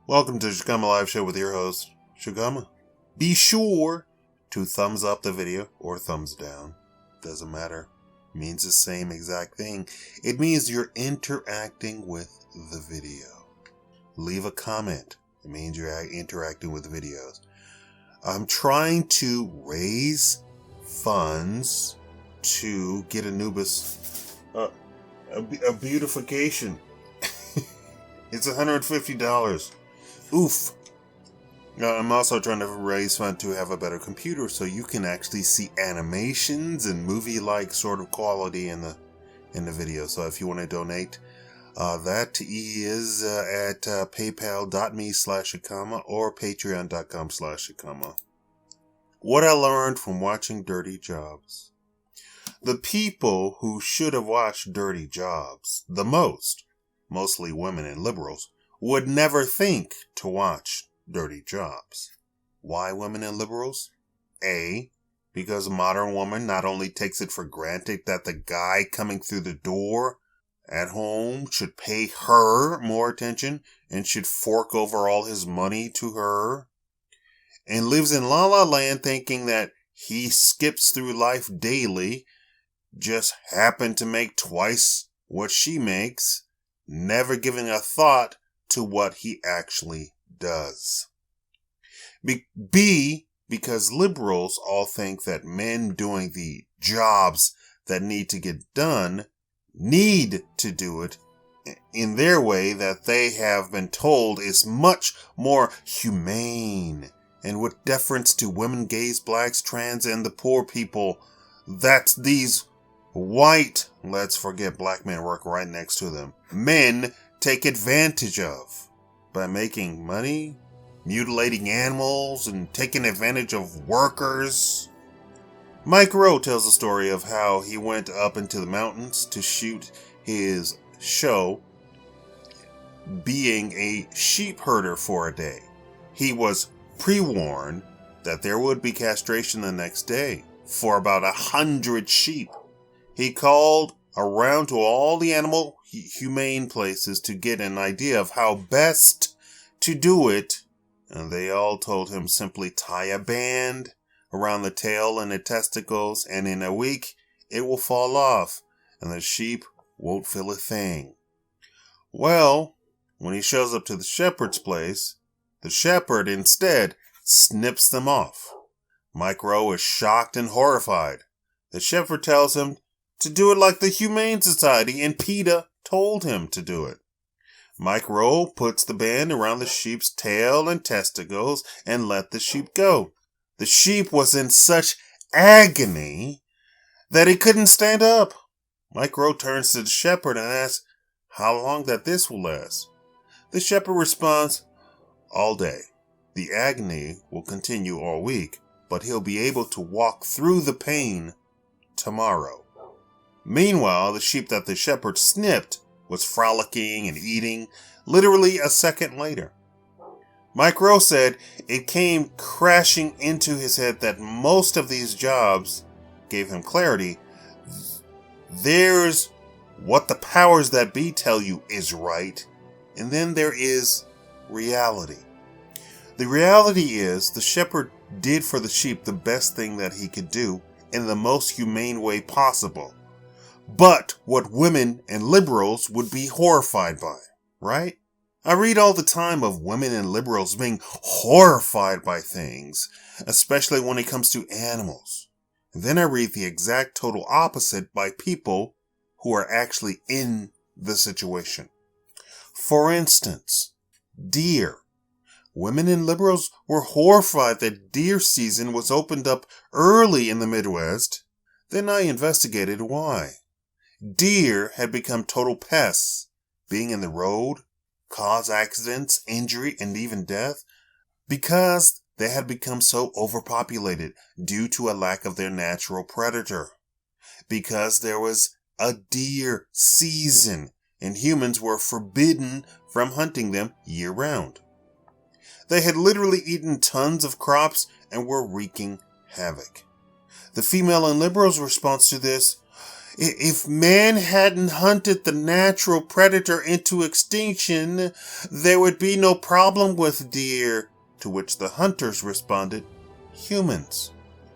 Welcome to Shakaama Live Show with your host, Shakaama. Be sure to thumbs up the video or thumbs down. Doesn't matter. It means the same exact thing. It means you're interacting with the video. Leave a comment. It means you're interacting with the videos. I'm trying to raise funds to get Anubis a beautification. It's $150. Oof. I'm also trying to raise funds to have a better computer so you can actually see animations and movie-like sort of quality in the video. So if you want to donate, that is at paypal.me/Shakaama or patreon.com/Shakaama. What I learned from watching Dirty Jobs. The people who should have watched Dirty Jobs the most, mostly women and liberals, would never think to watch Dirty Jobs. Why women and liberals? A, because a modern woman not only takes it for granted that the guy coming through the door at home should pay her more attention and should fork over all his money to her, and lives in La La Land thinking that he skips through life daily, just happened to make twice what she makes, never giving a thought to what he actually does. B, because liberals all think that men doing the jobs that need to get done need to do it in their way that they have been told is much more humane and with deference to women, gays, blacks, trans, and the poor people that these white, let's forget black men work right next to them, men take advantage of by making money, mutilating animals, and taking advantage of workers. Mike Rowe tells the story of how he went up into the mountains to shoot his show being a sheep herder for a day. He was pre-warned that there would be castration the next day for about 100 sheep. He called around to all the animal humane places to get an idea of how best to do it, and they all told him simply tie a band around the tail and the testicles, and in a week it will fall off, and the sheep won't feel a thing. Well, when he shows up to the shepherd's place, the shepherd instead snips them off. Mike Rowe is shocked and horrified. The shepherd tells him to do it like the Humane Society, and PETA told him to do it. Mike Rowe puts the band around the sheep's tail and testicles and let the sheep go. The sheep was in such agony that he couldn't stand up. Mike Rowe turns to the shepherd and asks how long that this will last. The shepherd responds, all day. The agony will continue all week, but he'll be able to walk through the pain tomorrow. Meanwhile, the sheep that the shepherd snipped was frolicking and eating literally a second later. Mike Rowe said it came crashing into his head that most of these jobs gave him clarity. There's what the powers that be tell you is right, and then there is reality. The reality is the shepherd did for the sheep the best thing that he could do in the most humane way possible. But what women and liberals would be horrified by, right? I read all the time of women and liberals being horrified by things, especially when it comes to animals. And then I read the exact total opposite by people who are actually in the situation. For instance, deer. Women and liberals were horrified that deer season was opened up early in the Midwest. Then I investigated why. Deer had become total pests, being in the road, cause accidents, injury, and even death, because they had become so overpopulated due to a lack of their natural predator. Because there was a deer season, and humans were forbidden from hunting them year-round. They had literally eaten tons of crops and were wreaking havoc. The female and liberals' response to this, If man hadn't hunted the natural predator into extinction, there would be no problem with deer. To which the hunters responded, humans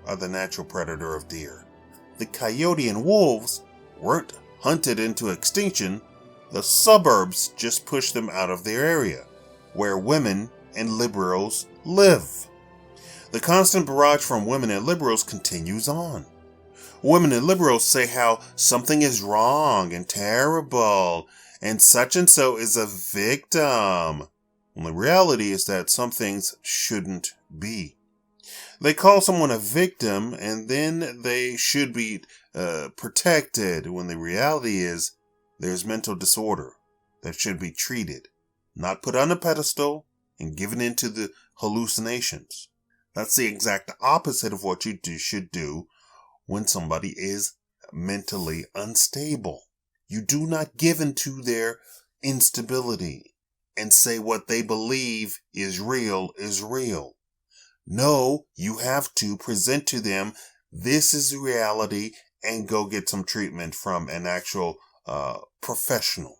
are the natural predator of deer. The coyote and wolves weren't hunted into extinction. The suburbs just pushed them out of their area, where women and liberals live. The constant barrage from women and liberals continues on. Women and liberals say how something is wrong and terrible, and so is a victim. When the reality is that some things shouldn't be. They call someone a victim, and then they should be protected, when the reality is there's mental disorder that should be treated, not put on a pedestal and given into the hallucinations. That's the exact opposite of what you should do when somebody is mentally unstable. You do not give into their instability and say what they believe is real is real. No, you have to present to them, this is reality, and go get some treatment from an actual professional.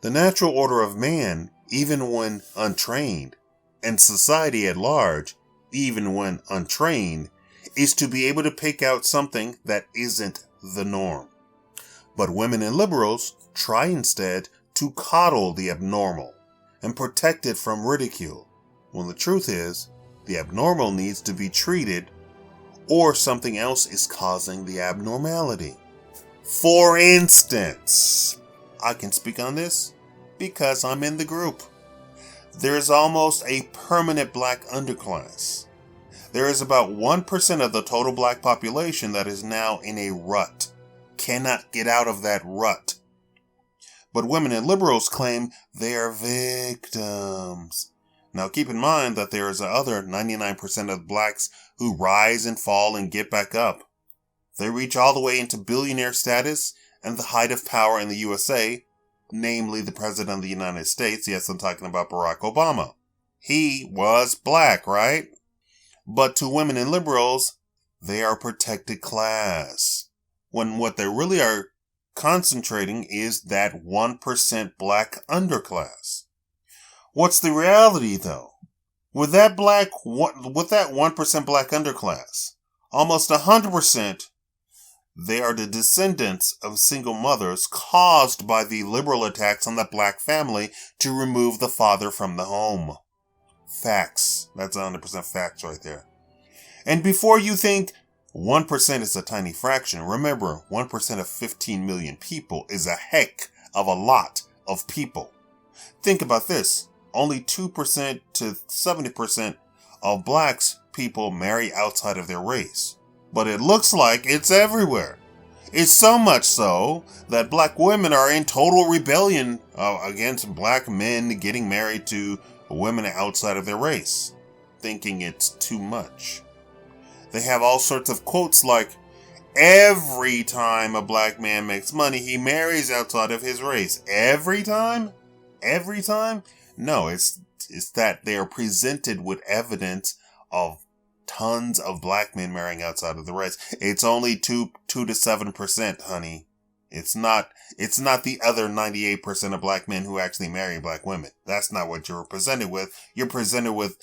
The natural order of man, even when untrained, and society at large, even when untrained, is to be able to pick out something that isn't the norm. But women and liberals try instead to coddle the abnormal and protect it from ridicule, when the truth is, the abnormal needs to be treated, or something else is causing the abnormality. For instance, I can speak on this because I'm in the group. There is almost a permanent black underclass. There is about 1% of the total black population that is now in a rut, cannot get out of that rut. But women and liberals claim they are victims. Now keep in mind that there is the other 99% of blacks who rise and fall and get back up. They reach all the way into billionaire status and the height of power in the USA, namely the President of the United States. Yes, I'm talking about Barack Obama. He was black, right? But to women and liberals, they are protected class. When what they really are concentrating is that 1% black underclass. What's the reality, though? With that 1% black underclass, almost 100%, they are the descendants of single mothers caused by the liberal attacks on the black family to remove the father from the home. Facts. That's 100% facts right there. And before you think 1% is a tiny fraction, remember 1% of 15 million people is a heck of a lot of people. Think about this. Only 2% to 70% of blacks people marry outside of their race. But it looks like it's everywhere. It's so much so that black women are in total rebellion against black men getting married to women outside of their race, thinking it's too much. They have all sorts of quotes like, every time a black man makes money, he marries outside of his race. Every time? Every time? No, it's that they are presented with evidence of tons of black men marrying outside of the race. It's only 2 to 7%, honey. It's not the other 98% of black men who actually marry black women. That's not what you're presented with. You're presented with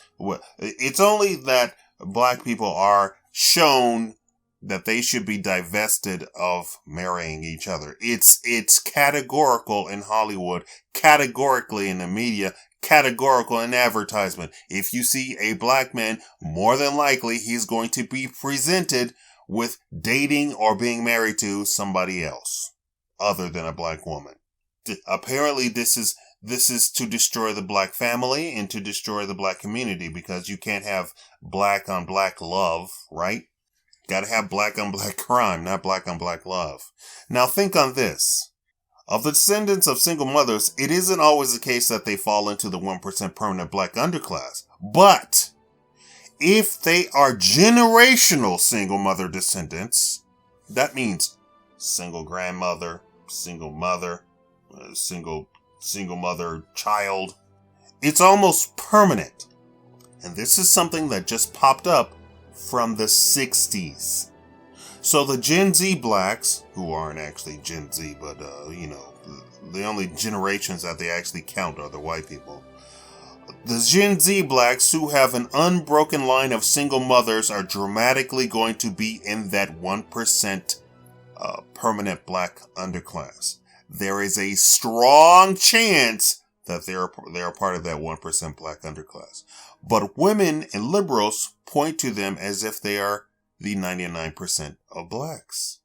it's only that black people are shown that they should be divested of marrying each other. It's categorical in Hollywood, categorically in the media, categorical in advertisement. If you see a black man, more than likely he's going to be presented with dating or being married to somebody else other than a black woman. Apparently this is to destroy the black family and to destroy the black community, because you can't have black on black love, right? Gotta have black on black crime, not black on black love. Now think on this. Of the descendants of single mothers, it isn't always the case that they fall into the 1% permanent black underclass. But if they are generational single mother descendants, that means single grandmother, single mother, single mother child, it's almost permanent. And this is something that just popped up from the 60s. So the Gen Z blacks, who aren't actually Gen Z, but, the only generations that they actually count are the white people. The Gen Z blacks who have an unbroken line of single mothers are dramatically going to be in that 1% permanent black underclass. There is a strong chance that they are part of that 1% black underclass. But women and liberals point to them as if they are the 99% of blacks.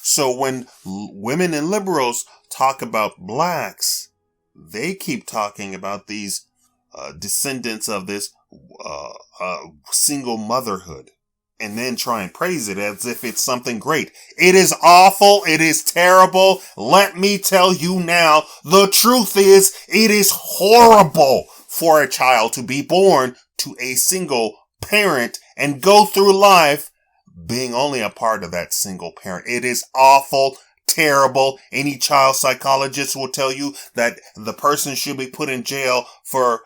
So when women and liberals talk about blacks, they keep talking about these descendants of this single motherhood, and then try and praise it as if it's something great. It is awful. It is terrible. Let me tell you now, the truth is, it is horrible for a child to be born to a single parent and go through life being only a part of that single parent. It is awful, terrible. Any child psychologist will tell you that the person should be put in jail for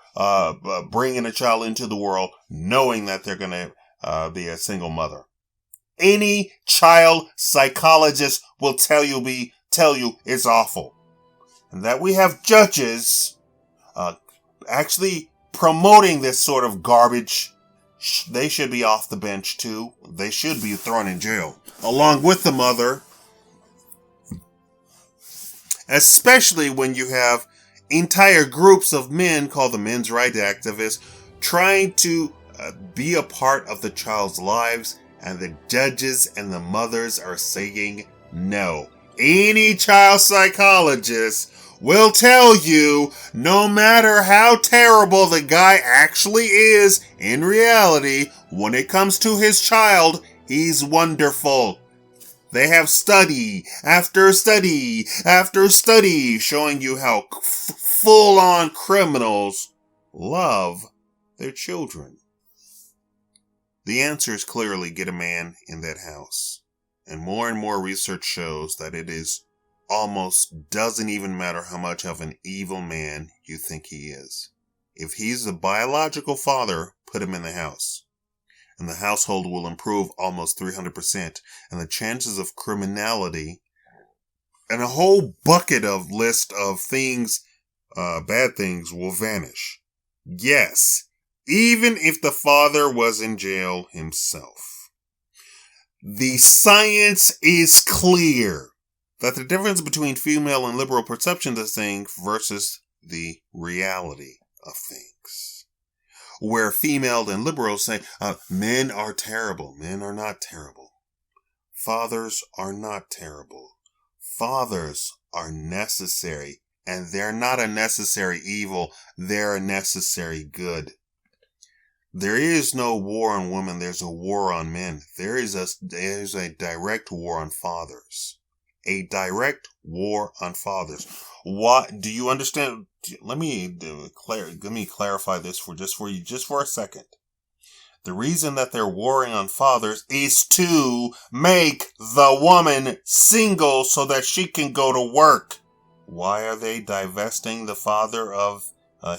bringing a child into the world knowing that they're going to be a single mother. Any child psychologist will tell you it's awful. And that we have judges actually promoting this sort of garbage. They should be off the bench too. They should be thrown in jail along with the mother. Especially when you have entire groups of men called the men's rights activists trying to be a part of the child's lives, and the judges and the mothers are saying no. Any child psychologist will tell you, no matter how terrible the guy actually is in reality, when it comes to his child, he's wonderful. They have study after study after study showing you how full-on criminals love their children. The answer is clearly get a man in that house. And more research shows that it is almost doesn't even matter how much of an evil man you think he is. If he's a biological father, put him in the house. And the household will improve almost 300%. And the chances of criminality and a whole bucket of list of things, bad things, will vanish. Yes, even if the father was in jail himself. The science is clear that the difference between female and liberal perceptions of things versus the reality of things. Where female and liberals say, men are terrible. Men are not terrible. Fathers are not terrible. Fathers are necessary. And they're not a necessary evil. They're a necessary good. There is no war on women. There's a war on men. There's a direct war on fathers. A direct war on fathers. What do you understand? Let me clarify this for a second. The reason that they're warring on fathers is to make the woman single so that she can go to work. Why are they divesting the father of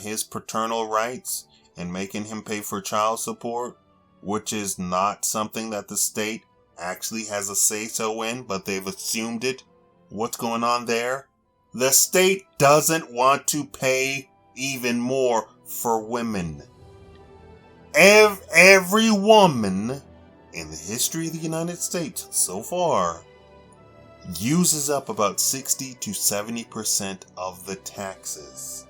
his paternal rights and making him pay for child support, which is not something that the state actually has a say-so in, but they've assumed it? What's going on there? The state doesn't want to pay even more for women. Every woman in the history of the United States so far uses up about 60 to 70% of the taxes.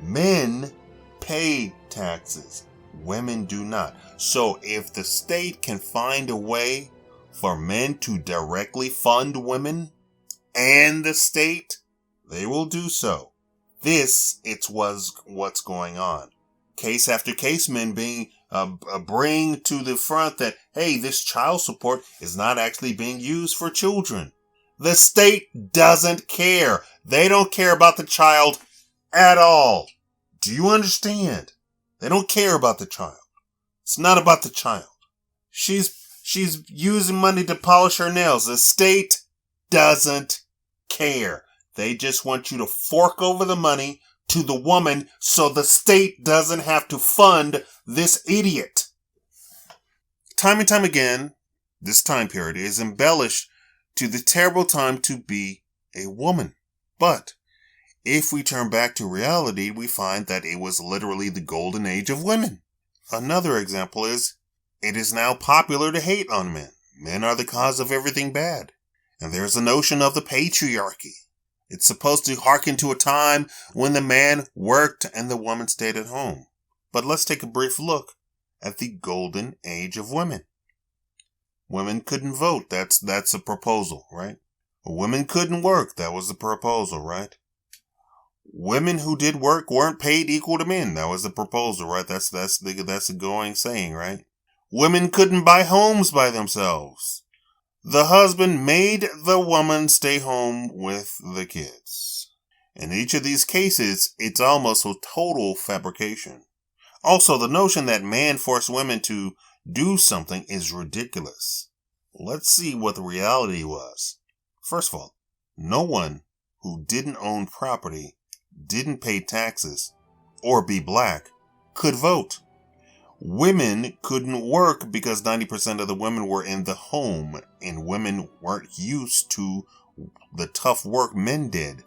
Men pay taxes. Women do not. So if the state can find a way for men to directly fund women and the state, they will do so. This was what's going on. Case after case, men being bring to the front that, hey, this child support is not actually being used for children. The state doesn't care. They don't care about the child at all. Do you understand? They don't care about the child. It's not about the child. She's using money to polish her nails. The state doesn't care. They just want you to fork over the money to the woman so the state doesn't have to fund this idiot. Time and time again, This time period is embellished to the terrible time to be a woman. But if we turn back to reality, we find that it was literally the golden age of women. Another example is, it is now popular to hate on men. Men are the cause of everything bad. And there's a notion of the patriarchy. It's supposed to hearken to a time when the man worked and the woman stayed at home. But let's take a brief look at the golden age of women. Women couldn't vote. That's a proposal, right? Women couldn't work. That was the proposal, right? Women who did work weren't paid equal to men. That was the proposal, right? That's a going saying, right? Women couldn't buy homes by themselves. The husband made the woman stay home with the kids. In each of these cases, it's almost a total fabrication. Also, the notion that man forced women to do something is ridiculous. Let's see what the reality was. First of all, no one who didn't own property, didn't pay taxes, or be black could vote. Women couldn't work because 90% of the women were in the home, and women weren't used to the tough work men did,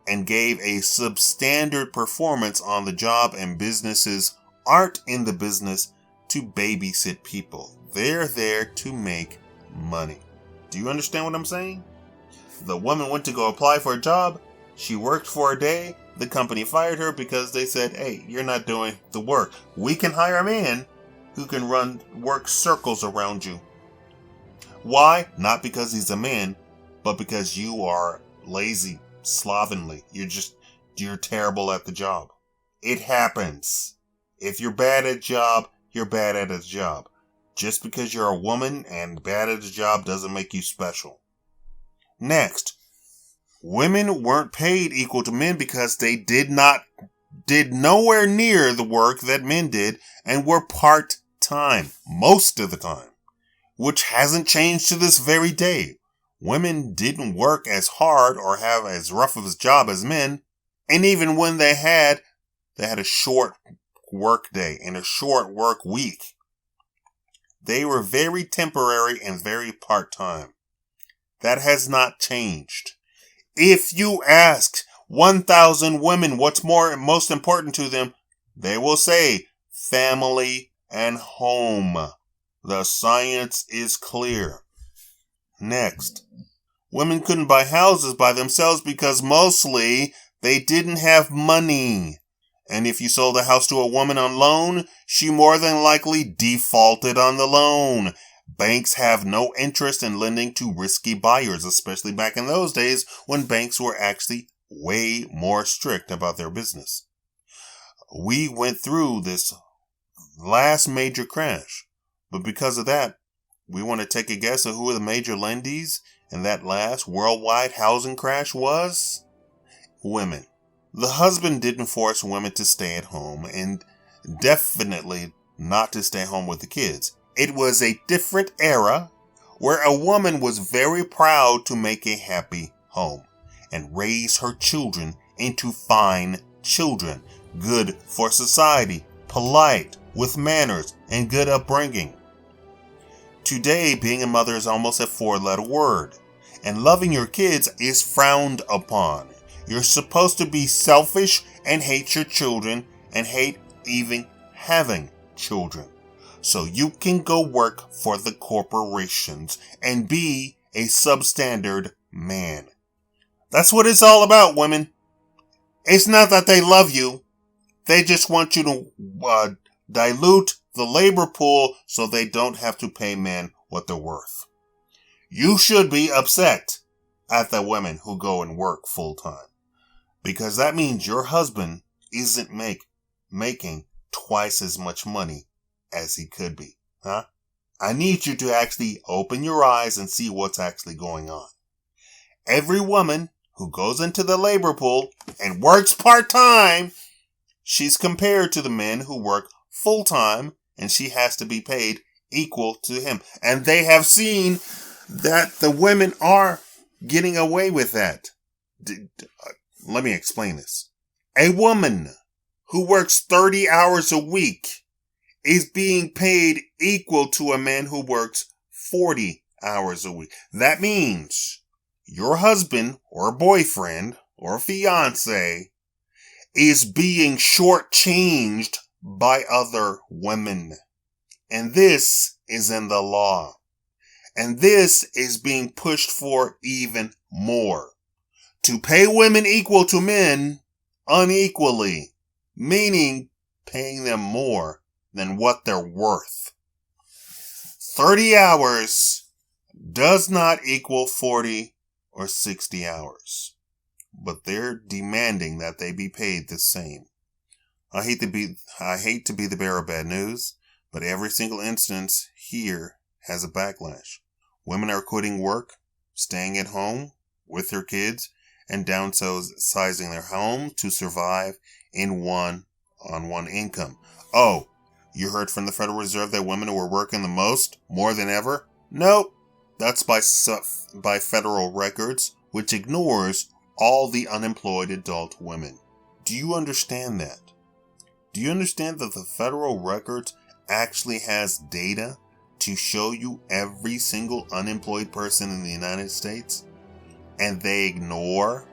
and gave a substandard performance on the job, and businesses aren't in the business to babysit people. They're there to make money. Do you understand what I'm saying? The woman went to go apply for a job. She worked for a day. The company fired her because they said, hey, you're not doing the work. We can hire a man who can work circles around you. Why? Not because he's a man, but because you are lazy, slovenly. You're terrible at the job. It happens. If you're bad at a job, you're bad at a job. Just because you're a woman and bad at a job doesn't make you special. Next, women weren't paid equal to men because they did nowhere near the work that men did and were part-time most of the time, which hasn't changed to this very day. Women didn't work as hard or have as rough of a job as men, and even when they had a short work day and a short work week. They were very temporary and very part-time. That has not changed. If you ask 1,000 women what's most important to them, they will say family and home. The science is clear. Next, women couldn't buy houses by themselves because mostly they didn't have money. And if you sold a house to a woman on loan, she more than likely defaulted on the loan. Banks have no interest in lending to risky buyers, especially back in those days when banks were actually way more strict about their business. We went through this last major crash, but because of that, we want to take a guess at who the major lendees in that last worldwide housing crash was? Women. The husband didn't force women to stay at home, and definitely not to stay home with the kids. It was a different era where a woman was very proud to make a happy home and raise her children into fine children, good for society, polite, with manners, and good upbringing. Today, being a mother is almost a 4-letter word, and loving your kids is frowned upon. You're supposed to be selfish and hate your children and hate even having children. So you can go work for the corporations and be a substandard man. That's what it's all about, women. It's not that they love you. They just want you to dilute the labor pool so they don't have to pay men what they're worth. You should be upset at the women who go and work full time, because that means your husband isn't making twice as much money as he could be, huh? I need you to actually open your eyes and see what's actually going on. Every woman who goes into the labor pool and works part-time, she's compared to the men who work full-time, and she has to be paid equal to him. And they have seen that the women are getting away with that. Let me explain this. A woman who works 30 hours a week is being paid equal to a man who works 40 hours a week. That means your husband or boyfriend or fiance is being shortchanged by other women. And this is in the law. And this is being pushed for even more. To pay women equal to men unequally, meaning paying them more than what they're worth. 30 hours does not equal 40 or 60 hours, but they're demanding that they be paid the same. I hate to be the bearer of bad news, but every single instance here has a backlash. Women are quitting work, staying at home with their kids, and downsizing their home to survive in one-on-one income. Oh, you heard from the Federal Reserve that women were working the most, more than ever? Nope. That's by federal records, which ignores all the unemployed adult women. Do you understand that? Do you understand that the federal records actually has data to show you every single unemployed person in the United States? And they ignore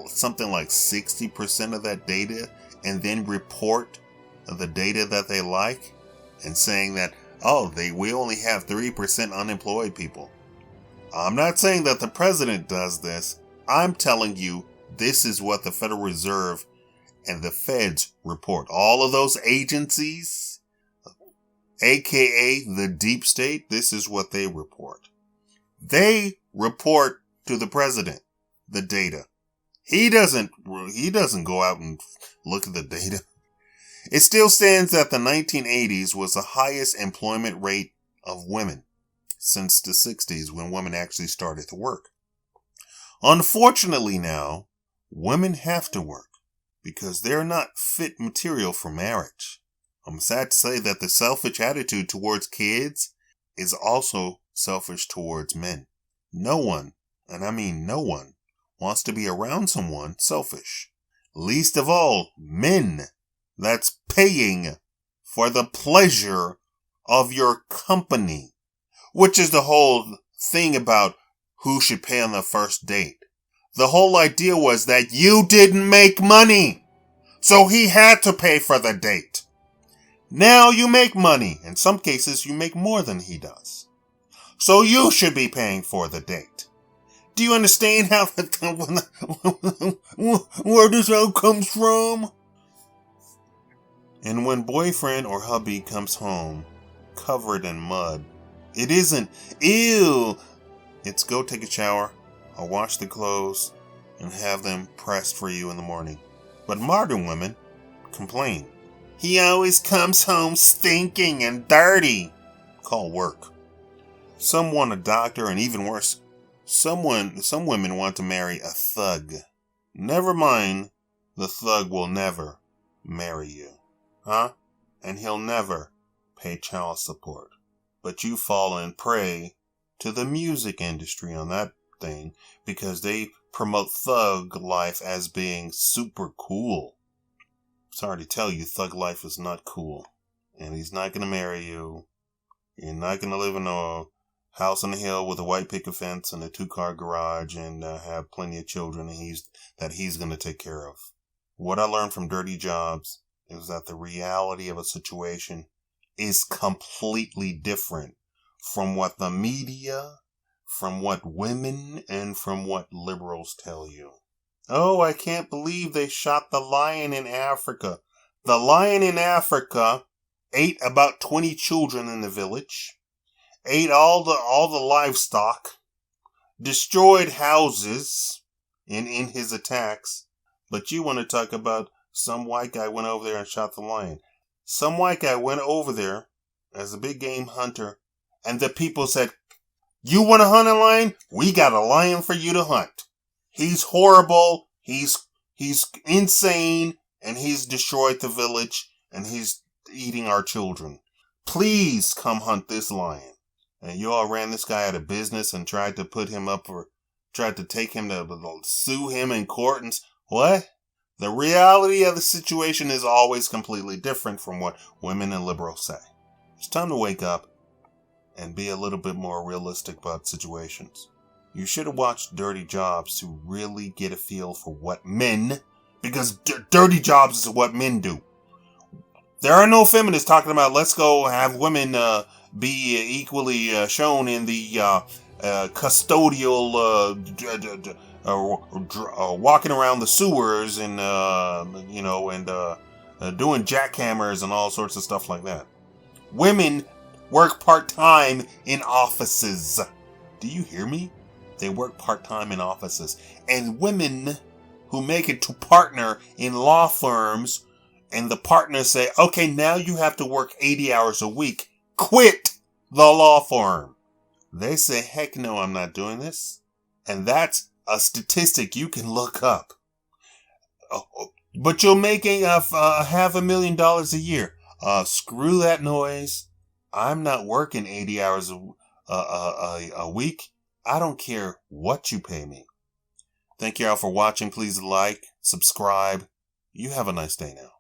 something like 60% of that data and then report the data that they like and saying that, we only have 3% unemployed people. I'm not saying that the president does this. I'm telling you, this is what the Federal Reserve and the feds report. All of those agencies, aka the deep state, this is what they report. They report to the president the data. He doesn't go out and look at the data. It still stands that the 1980s was the highest employment rate of women since the 60s, when women actually started to work. Unfortunately now, women have to work because they're not fit material for marriage. I'm sad to say that the selfish attitude towards kids is also selfish towards men. No one, and I mean no one, wants to be around someone selfish. Least of all, men. That's paying for the pleasure of your company. Which is the whole thing about who should pay on the first date. The whole idea was that you didn't make money, so he had to pay for the date. Now you make money. In some cases, you make more than he does. So you should be paying for the date. Do you understand where this all comes from? And when boyfriend or hubby comes home covered in mud, it isn't, ew, it's go take a shower, or wash the clothes, and have them pressed for you in the morning. But modern women complain. He always comes home stinking and dirty. Call work. Some want a doctor, and even worse, some women want to marry a thug. Never mind, the thug will never marry you. Huh? And he'll never pay child support. But you fall in prey to the music industry on that thing because they promote thug life as being super cool. Sorry to tell you, thug life is not cool. And he's not going to marry you. You're not going to live in a house on the hill with a white picket fence and a 2-car garage and have plenty of children that he's going to take care of. What I learned from Dirty Jobs is that the reality of a situation is completely different from what the media, from what women, and from what liberals tell you. Oh, I can't believe they shot the lion in Africa. The lion in Africa ate about 20 children in the village, ate all the livestock, destroyed houses in his attacks. But you want to talk about some white guy went over there and shot the lion. Some white guy went over there as a big game hunter, and the people said, "You want to hunt a lion? We got a lion for you to hunt. He's horrible, he's insane, and he's destroyed the village, and he's eating our children. Please come hunt this lion." And you all ran this guy out of business and tried to take him to sue him in court. And what? The reality of the situation is always completely different from what women and liberals say. It's time to wake up. and be a little bit more realistic about situations. You should have watched Dirty Jobs to really get a feel for what men, because dirty jobs is what men do. There are no feminists talking about let's go have women be equally shown in the custodial walking around the sewers and doing jackhammers and all sorts of stuff like that. Women work part-time in offices. Do you hear me? They work part-time in offices. And women who make it to partner in law firms, and the partners say, okay, now you have to work 80 hours a week. Quit the law firm. They say, heck no, I'm not doing this. And that's a statistic you can look up. But you're making $500,000 a year. Screw that noise. I'm not working 80 hours a week. I don't care what you pay me. Thank you all for watching. Please like, subscribe. You have a nice day now.